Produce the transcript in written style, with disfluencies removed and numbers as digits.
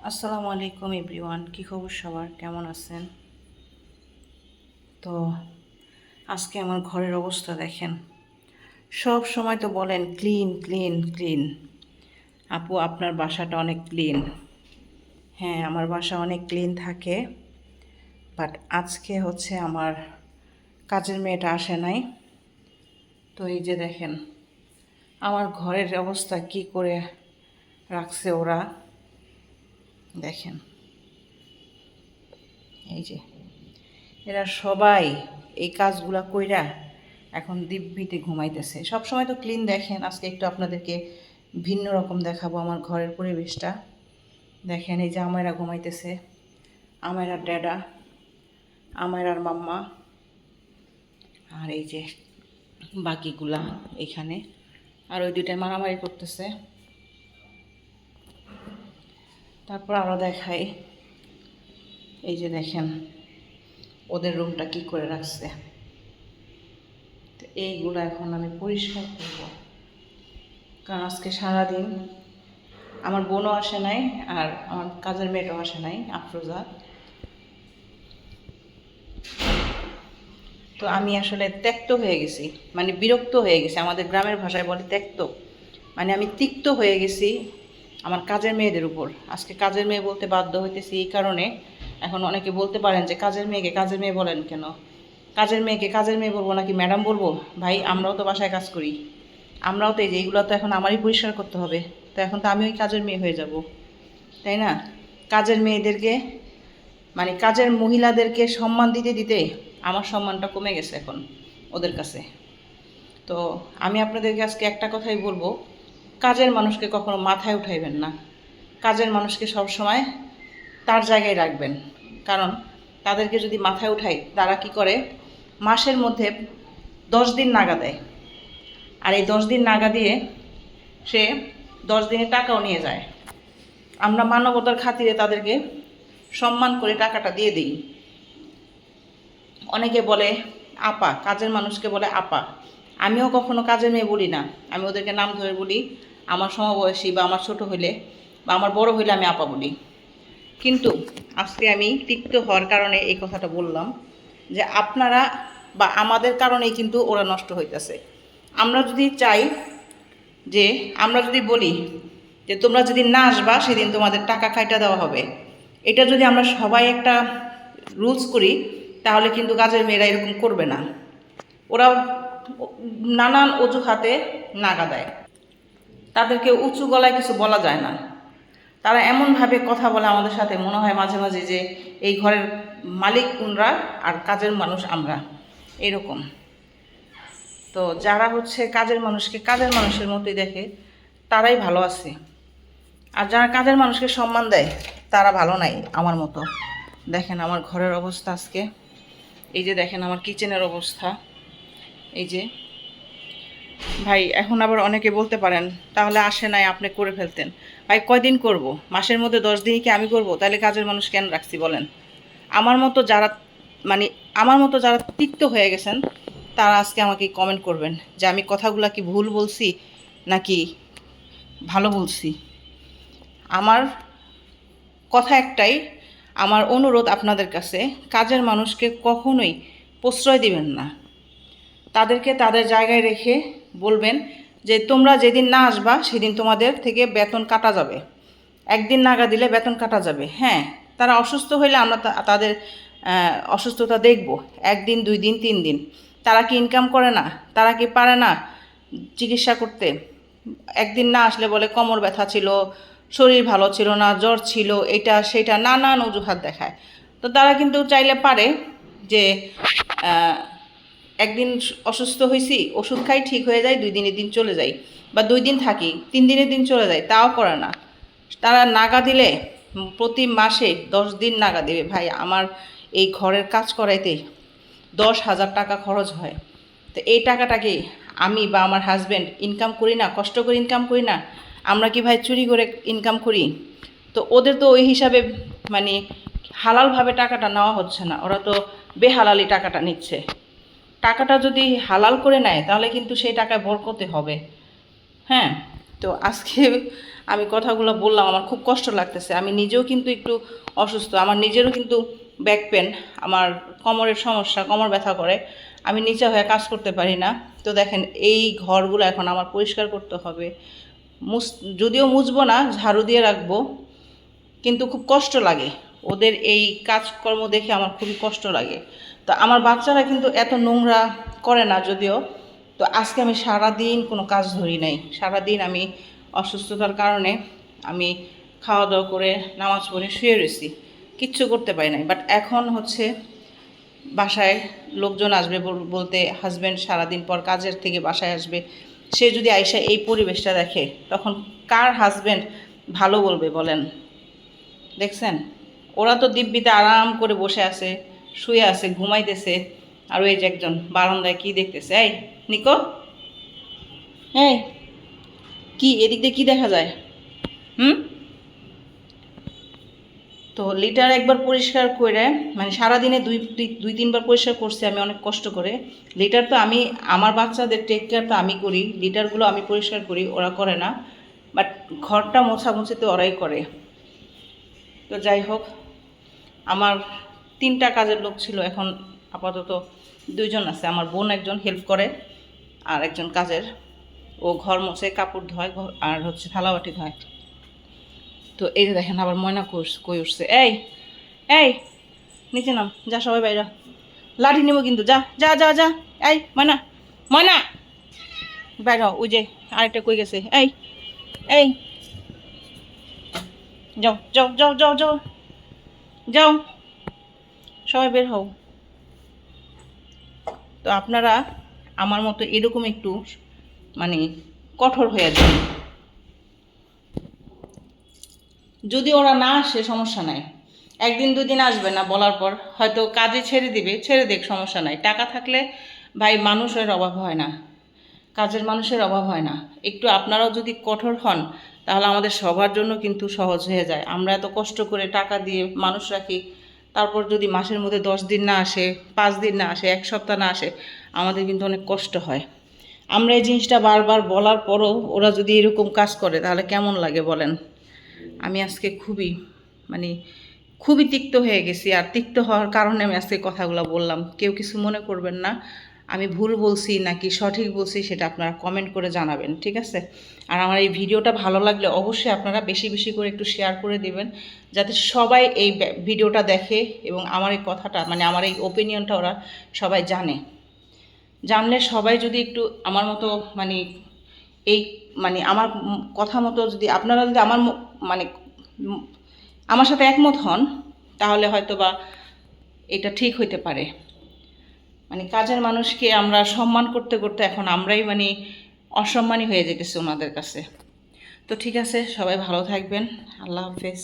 আসসালামু আলাইকুম এভরিওয়ান, কী খবর সবার, কেমন আছেন? তো আজকে আমার ঘরের অবস্থা দেখেন। সব সময় তো বলেন ক্লিন ক্লিন ক্লিন। আপু আপনার বাসাটা অনেক ক্লিন। হ্যাঁ, আমার বাসা অনেক ক্লিন থাকে, বাট আজকে হচ্ছে আমার কাজের মেয়েটা আসে নাই। তো এই যে দেখেন আমার ঘরের অবস্থা কি করে রাখছে ওরা, দেখেন। এই যে এরা সবাই এই কাজগুলা কইরা এখন দিব্যিতে ঘুমাইতেছে। সবসময় তো ক্লিন দেখেন, আজকে একটু আপনাদেরকে ভিন্ন রকম দেখাবো আমার ঘরের পরিবেশটা। দেখেন এই যে আমায়রা ঘুমাইতেছে, আমায়রার ড্যাডা, আমায়রার মাম্মা, আর এই যে বাকিগুলা এখানে, আর ওই দুইটায় মারামারি করতেছে। তারপর আরও দেখাই, এই যে দেখেন ওদের রুমটা কি করে রাখছে। তো এইগুলো এখন আমি পরিষ্কার করব, কারণ আজকে সারাদিন আমার বোনও আসে নাই আর আমার কাজের মেয়েটাও আসে নাই, আফরোজা। তো আমি আসলে ত্যক্ত হয়ে গেছি, মানে বিরক্ত হয়ে গেছি। আমাদের গ্রামের ভাষায় বলে ত্যক্ত, মানে আমি তিক্ত হয়ে গেছি আমার কাজের মেয়েদের উপর। আজকে কাজের মেয়ে বলতে বাধ্য হইতেছি এই কারণে, এখন অনেকে বলতে পারেন যে কাজের মেয়েকে কাজের মেয়ে বলেন কেন? কাজের মেয়েকে কাজের মেয়ে বলবো নাকি ম্যাডাম বলবো? ভাই আমরাও তো বাসায় কাজ করি, আমরাও তো এই যে এইগুলো তো এখন আমারই পরিষ্কার করতে হবে। তো এখন তো আমি ওই কাজের মেয়ে হয়ে যাব, তাই না? কাজের মেয়েদেরকে, মানে কাজের মহিলাদেরকে সম্মান দিতে দিতে আমার সম্মানটা কমে গেছে এখন ওদের কাছে। তো আমি আপনাদেরকে আজকে একটা কথাই বলবো, কাজের মানুষকে কখনো মাথায় উঠাইবেন না। কাজের মানুষকে সবসময় তার জায়গায় রাখবেন, কারণ তাদেরকে যদি মাথায় উঠাই, তারা কি করে মাসের মধ্যে 10 দিন নাগা দেয়, আর এই 10 দিন নাগা দিয়ে সে 10 দিনের টাকাও নিয়ে যায়। আমরা মানবতার খাতিরে তাদেরকে সম্মান করে টাকাটা দিয়ে দিই। অনেকে বলে আপা, কাজের মানুষকে বলে আপা। আমিও কখনো কাজের মেয়ে বলি না, আমি ওদেরকে নাম ধরে বলি। আমার সমবয়সী বা আমার ছোট হইলে বা আমার বড় হইলে আমি আপা বলি। কিন্তু আজকে আমি তিক্ত হওয়ার কারণে এই কথাটা বললাম যে আপনারা বা আমাদের কারণেই কিন্তু ওরা নষ্ট হইতেছে। আমরা যদি চাই, যে আমরা যদি বলি যে তোমরা যেদিন না আসবা সেদিন তোমাদের টাকা কাইটা দেওয়া হবে, এটা যদি আমরা সবাই একটা রুলস করি, তাহলে কিন্তু কাজের মেয়েরা এরকম করবে না। ওরা নানান অজুহাতে নাগা দেয়, তাদেরকে উঁচু গলায় কিছু বলা যায় না। তারা এমনভাবে কথা বলে আমাদের সাথে, মনে হয় মাঝে মাঝে যে এই ঘরের মালিক উনরা আর কাজের মানুষ আমরা, এরকম। তো যারা হচ্ছে কাজের মানুষকে কাজের মানুষের মতোই দেখে, তারাই ভালো আছে। আর যারা কাজের মানুষকে সম্মান দেয়, তারা ভালো নাই আমার মতো। দেখেন আমার ঘরের অবস্থা আজকে, এই যে দেখেন আমার কিচেনের অবস্থা। এই যে ভাই, এখন আবার অনেকে বলতে পারেন তাহলে আসে নাই আপনি করে ফেলতেন। ভাই কয়দিন করব? মাসের মধ্যে 10 দিনই কি আমি করব? তাহলে কাজের মানুষ কেন রাখছি বলেন? আমার মতো যারা, মানে আমার মতো যারা তিক্ত হয়ে গেছেন, তারা আজকে আমাকে কমেন্ট করবেন যে আমি কথাগুলো কি ভুল বলছি নাকি ভালো বলছি। আমার কথা একটাই, আমার অনুরোধ আপনাদের কাছে, কাজের মানুষকে কখনোই প্রশ্রয় দিবেন না। তাদেরকে তাদের জায়গায় রেখে বলবেন যে তোমরা যেদিন না আসবা সেদিন তোমাদের থেকে বেতন কাটা যাবে। একদিন নাগা দিলে বেতন কাটা যাবে। হ্যাঁ, তারা অসুস্থ হইলে আমরা তাদের অসুস্থতা দেখব, 1 দিন 2 দিন 3 দিন। তারা কি ইনকাম করে না? তারা কি পারে না চিকিৎসা করতে? একদিন না আসলে বলে কোমর ব্যথা ছিল, শরীর ভালো ছিল না, জ্বর ছিল, এটা সেটা নানান অজুহাত দেখায়। তো তারা কিন্তু চাইলে পারে যে একদিন অসুস্থ হয়েছি, ওষুধ খাই, ঠিক হয়ে যায়, 2 দিনের দিন চলে যাই, বা 2 দিন থাকি, 3 দিনের দিন চলে যায়, তাও করে না। তারা নাগা দিলে প্রতি মাসে 10 দিন নাগা দেবে। ভাই আমার এই ঘরের কাজ করাইতে 10,000 টাকা খরচ হয়। তো এই টাকাটা কি আমি বা আমার হাজব্যান্ড ইনকাম করি না? কষ্ট করে ইনকাম করি না? আমরা কি ভাই চুরি করে ইনকাম করি? তো ওদের তো ওই হিসাবে, মানে হালালভাবে টাকাটা নেওয়া হচ্ছে না, ওরা তো বেহালালি টাকাটা নিচ্ছে। টাকাটা যদি হালাল করে নেয় তাহলে কিন্তু সেই টাকায় বরকতে হবে। হ্যাঁ, তো আজকে আমি কথাগুলো বললাম, আমার খুব কষ্ট লাগতেছে। আমি নিজেও কিন্তু একটু অসুস্থ, আমার নিজেরও কিন্তু ব্যাক পেন, আমার কোমরের সমস্যা, কোমর ব্যথা করে, আমি নিচে হয়ে কাজ করতে পারি না। তো দেখেন এই ঘরগুলো এখন আমার পরিষ্কার করতে হবে। যদিও মুছবো না, ঝাড়ু দিয়ে রাখবো, কিন্তু খুব কষ্ট লাগে ওদের এই কাজকর্ম দেখে, আমার খুবই কষ্ট লাগে। তো আমার বাচ্চারা কিন্তু এত নোংরা করে না যদিও। তো আজকে আমি সারাদিন কোনো কাজ ধরি নাই, সারাদিন আমি অসুস্থতার কারণে আমি খাওয়া দাওয়া করে নামাজ পড়ে শুয়ে রয়েছি, কিচ্ছু করতে পারি নাই। বাট এখন হচ্ছে বাসায় লোকজন আসবে বলতে, হাজব্যান্ড সারাদিন পর কাজের থেকে বাসায় আসবে, সে যদি আইসা এই পরিবেশটা দেখে, তখন কার হাজব্যান্ড ভালো বলবে বলেন? দেখছেন, ওরা তো দিব্যিতে আরাম করে বসে আছে, শুয়ে আছে, ঘুমাইতেছে, আর ওই যে একজন বারান্দায় কি দেখতেছে। এই নিকো, এই কি এদিক দিয়ে কি দেখা যায়? তো লিটার একবার পরিষ্কার করে, মানে সারাদিনে দুই তিনবার পরিষ্কার করছি আমি অনেক কষ্ট করে। লিটার তো আমি, আমার বাচ্চাদের টেক কেয়ার তো আমি করি, লিটারগুলো আমি পরিষ্কার করি, ওরা করে না। বাট ঘরটা মোছামুছি তো ওরাই করে। তো যাই হোক, আমার 3টা কাজের লোক ছিল, এখন আপাতত 2জন আছে। আমার বোন একজন হেল্প করে, আর একজন কাজের, ও ঘর মোছে, কাপড় ধোয়, আর হচ্ছে থালাবাটি ধোয়। তো এই যে দেখেন আবার ময়না কই উঠছে। এই এই নিচে নাম, যা সবাই বাইরে, লাঠি নেবো কিন্তু, যা যা যা যা। এই ময়না, ময়না বাইর, ওই যে আরেকটা কই গেছে। এই এই যাও যাও যাও যাও যাও যাও, সবাই বের হও। তো আপনারা আমার মতো এরকম একটু মানে কঠোর হয়ে যান। যদি ওরা না আসে সমস্যা নাই, 1 দিন 2 দিন আসবে না, বলার পর হয়তো কাজে ছেড়ে দিবে, ছেড়ে দেখ, সমস্যা নাই। টাকা থাকলে ভাই মানুষের অভাব হয় না, কাজের মানুষের অভাব হয় না। একটু আপনারাও যদি কঠোর হন, তাহলে আমাদের সবার জন্য কিন্তু সহজ হয়ে যায়। আমরা এত কষ্ট করে টাকা দিয়ে মানুষ রাখি, তারপর যদি মাসের মধ্যে 10 দিন না আসে, 5 দিন না আসে, 1 সপ্তাহ না আসে, আমাদের কিন্তু অনেক কষ্ট হয়। আমরা এই জিনিসটা বারবার বলার পরও ওরা যদি এরকম কাজ করে, তাহলে কেমন লাগে বলেন? আমি আজকে খুবই তিক্ত হয়ে গেছি, আর তিক্ত হওয়ার কারণে আমি আজকে কথাগুলো বললাম। কেউ কিছু মনে করবেন না, আমি ভুল বলছি নাকি সঠিক বলছি সেটা আপনারা কমেন্ট করে জানাবেন, ঠিক আছে? আর আমার এই ভিডিওটা ভালো লাগলে অবশ্যই আপনারা বেশি বেশি করে একটু শেয়ার করে দিবেন, যাতে সবাই এই ভিডিওটা দেখে এবং আমার এই কথাটা, মানে আমার এই ওপিনিয়নটা ওরা সবাই জানলে সবাই যদি একটু আমার মতো মানে এই মানে আমার কথা মতো যদি আপনারা যদি মানে আমার সাথে একমত হন, তাহলে হয়তো বা এটা ঠিক হইতে পারে। মানে কাজের মানুষকে আমরা সম্মান করতে করতে এখন আমরাই মানে অসম্মানী হয়ে যেতেছি ওনাদের কাছে। তো ঠিক আছে, সবাই ভালো থাকবেন, আল্লাহ হাফেজ।